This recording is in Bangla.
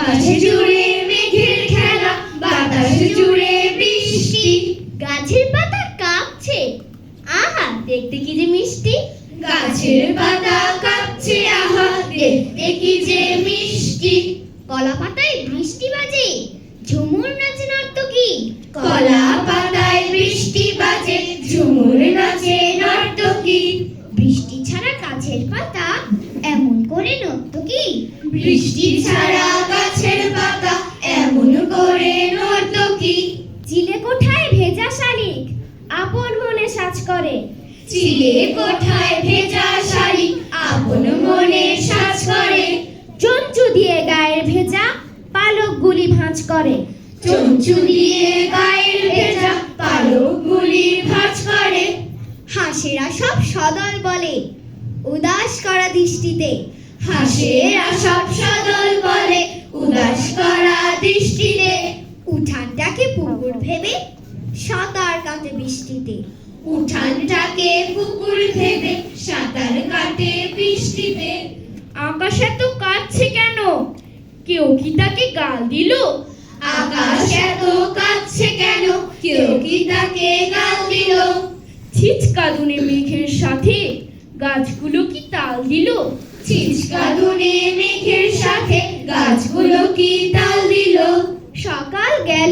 আকাশে জুড়ে মেঘের খেলা, বাতাসে জুড়ে বৃষ্টি। গাছের পাতা কাঁপছে, আহা দেখতে কি যে মিষ্টি। গাছের পাতা কাঁপছে, আহা দেখতে কি যে মিষ্টি। কলা পাতায় বৃষ্টি বাজে, ঝুমুর নাচে নর্তকী। কলা পাতায় বৃষ্টি বাজে, ঝুমুর নাচে নর্তকী। বৃষ্টি ছাড়া গাছের পাতা এমন করে নর্তকী। বৃষ্টি ছাড়া গাছের পাতা এমন করে নর্তকী। চিলে কোঠায় ভেজা শালিক আপন মনে সাজ করে। চিলে কোঠায় ভেজা শালিক আপন মনে সাজ করে। চঞ্চু দিয়ে গায়ের ভেজা পালকগুলি ভাঁজ করে। চঞ্চু দিয়ে গায়ের ভেজা পালকগুলি ভাঁজ করে। হাঁসেরা সব সদল বলে উদাস করা দৃষ্টিতে। হাঁসেরা সব সদল বলে উদাস করা দৃষ্টিতে। উঠানটাকে পুকুর ভেবে সাঁতার কাটে বৃষ্টিতে। উঠানটাকে পুকুর ভেবে সাঁতার কাটে বৃষ্টিতে। আকাশ এত কাঁদছে কেন, কেউ কি তাকে গাল দিল? আকাশ এত কাঁদছে কেন, কেউ কি তাকে গাল দিল? ছিচকাদুনে মেঘের সাথে গাছগুলো কি তাল দিল? ছিচকাদুনে মেঘের সাথে গাছগুলো কি তাল দিল? সকাল গেল